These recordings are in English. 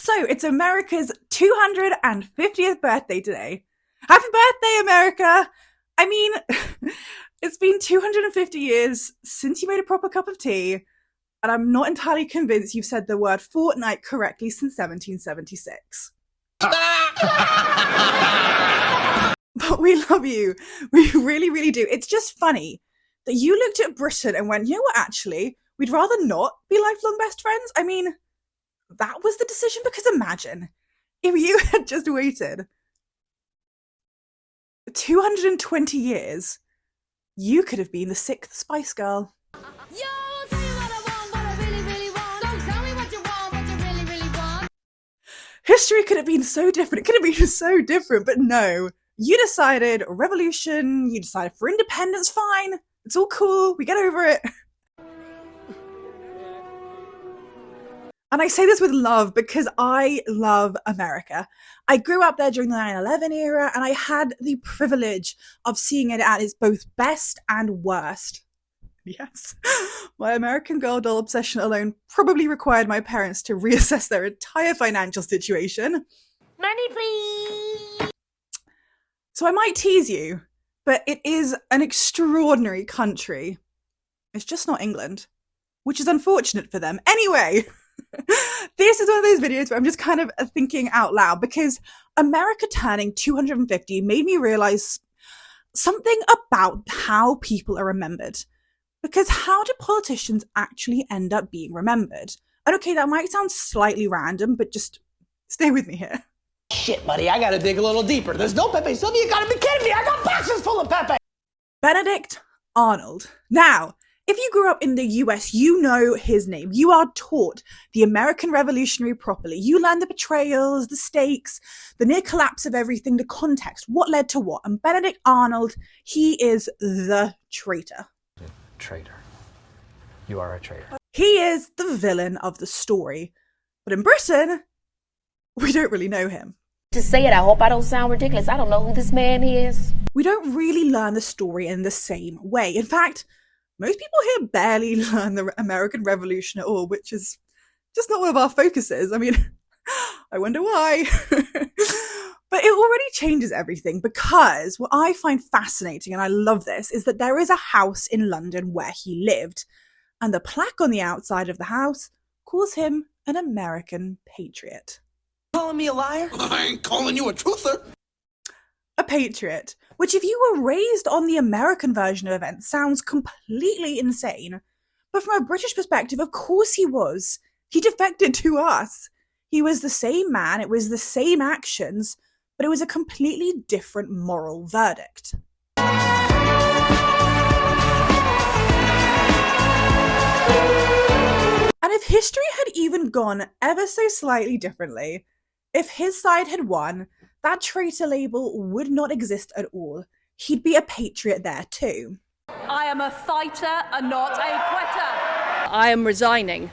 So it's America's 250th birthday today. Happy birthday, America! I mean, it's been 250 years since you made a proper cup of tea, and I'm not entirely convinced you've said the word fortnight correctly since 1776. But we love you. We really, really do. It's just funny that you looked at Britain and went, you know what, actually, we'd rather not be lifelong best friends. I mean, that was the decision, because imagine if you had just waited 220 years, you could have been the sixth Spice Girl. Yo, I'll tell you what I want, what I really, really want. So tell me what you want, what you really, really want. History could have been so different. It could have been so different, but no. You decided revolution, you decided for independence, fine. It's all cool, we get over it. And I say this with love because I love America. I grew up there during the 9/11 era, and I had the privilege of seeing it at its both best and worst. Yes, my American Girl doll obsession alone probably required my parents to reassess their entire financial situation. Money, please! So I might tease you, but it is an extraordinary country. It's just not England, which is unfortunate for them. Anyway, this is one of those videos where I'm just kind of thinking out loud, because America turning 250 made me realize something about how people are remembered. Because how do politicians actually end up being remembered? And okay, that might sound slightly random, but just stay with me here. Shit, buddy, I gotta dig a little deeper. There's no Pepe Sylvia, you gotta be kidding me! I got boxes full of Pepe! Benedict Arnold. Now, if you grew up in the US, you know his name. You are taught the American Revolutionary properly. You learn the betrayals, the stakes, the near collapse of everything, the context, what led to what. And Benedict Arnold, he is the traitor. Traitor. You are a traitor. He is the villain of the story. But in Britain, we don't really know him. To say it, I hope I don't sound ridiculous. I don't know who this man is. We don't really learn the story in the same way. In fact, most people here barely learn the American Revolution at all, which is just not one of our focuses. I mean, I wonder why. But it already changes everything, because what I find fascinating, and I love this, is that there is a house in London where he lived, and the plaque on the outside of the house calls him an American patriot. Calling me a liar? I ain't calling you a truther. A patriot, which if you were raised on the American version of events sounds completely insane. But from a British perspective, of course he was. He defected to us. He was the same man, it was the same actions, but it was a completely different moral verdict. And if history had even gone ever so slightly differently, if his side had won, that traitor label would not exist at all. He'd be a patriot there too. I am a fighter and not a quitter. I am resigning.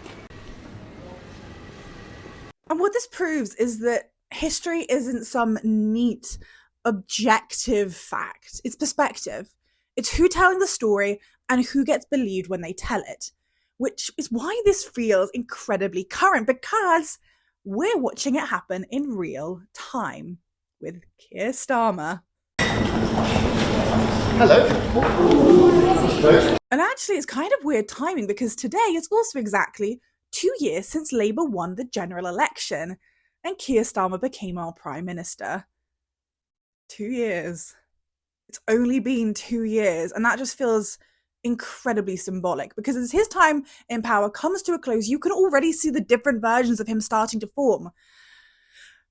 And what this proves is that history isn't some neat, objective fact. It's perspective. It's who telling the story and who gets believed when they tell it. Which is why this feels incredibly current, because we're watching it happen in real time with Keir Starmer. Hello. And actually, it's kind of weird timing, because today is also exactly 2 years since Labour won the general election and Keir Starmer became our Prime Minister. 2 years. It's only been 2 years, and that just feels incredibly symbolic, because as his time in power comes to a close, you can already see the different versions of him starting to form.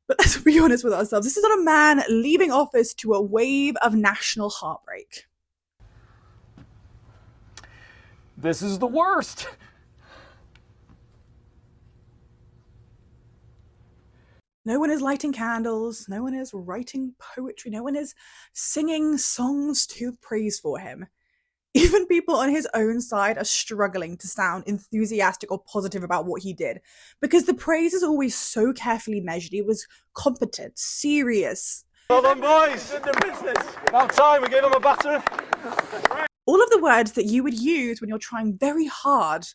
But let's be honest with ourselves, this is not a man leaving office to a wave of national heartbreak. This is the worst. No one is lighting candles, no one is writing poetry, no one is singing songs to praise for him. Even people on his own side are struggling to sound enthusiastic or positive about what he did, because the praise is always so carefully measured. He was competent, serious. Well done, boys. In the business. About time we gave him a battering. All of the words that you would use when you're trying very hard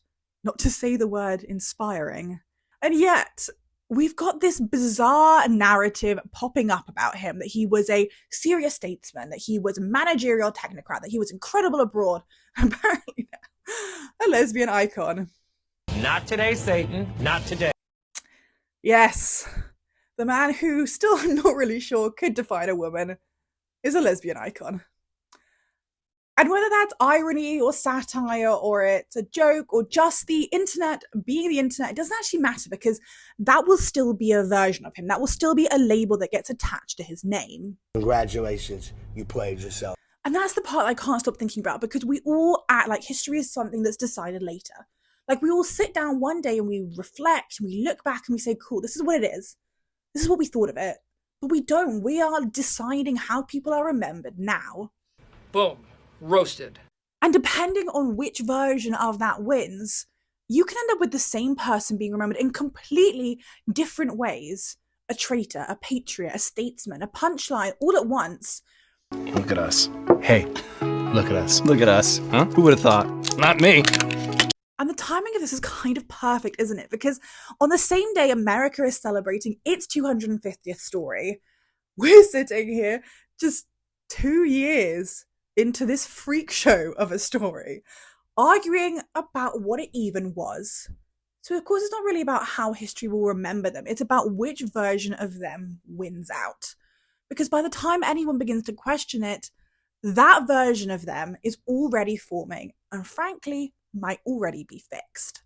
not to say the word inspiring. And yet, we've got this bizarre narrative popping up about him that he was a serious statesman, that he was a managerial technocrat, that he was incredible abroad. Apparently, a lesbian icon. Not today, Satan. Not today. Yes, the man who, still I'm not really sure, could define a woman is a lesbian icon. And whether that's irony or satire or it's a joke or just the internet being the internet, it doesn't actually matter because that will still be a version of him. That will still be a label that gets attached to his name. Congratulations, you played yourself. And that's the part I can't stop thinking about because we all act like history is something that's decided later. Like we all sit down one day and we reflect and we look back and we say, cool, this is what it is. This is what we thought of it. But we don't. We are deciding how people are remembered now. Boom. Roasted. And depending on which version of that wins, you can end up with the same person being remembered in completely different ways. A traitor, a patriot, a statesman, a punchline, all at once. Look at us. Hey, look at us. Look at us. Huh? Who would have thought? Not me. And the timing of this is kind of perfect, isn't it? Because on the same day America is celebrating its 250th story, we're sitting here just 2 years into this freak show of a story, arguing about what it even was. So of course it's not really about how history will remember them, it's about which version of them wins out. Because by the time anyone begins to question it, that version of them is already forming and frankly might already be fixed.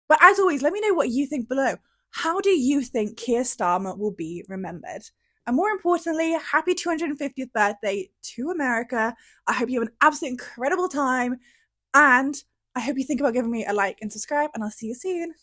But as always, let me know what you think below. How do you think Keir Starmer will be remembered? And more importantly, happy 250th birthday to America. I hope you have an absolutely incredible time. And I hope you think about giving me a like and subscribe, and I'll see you soon.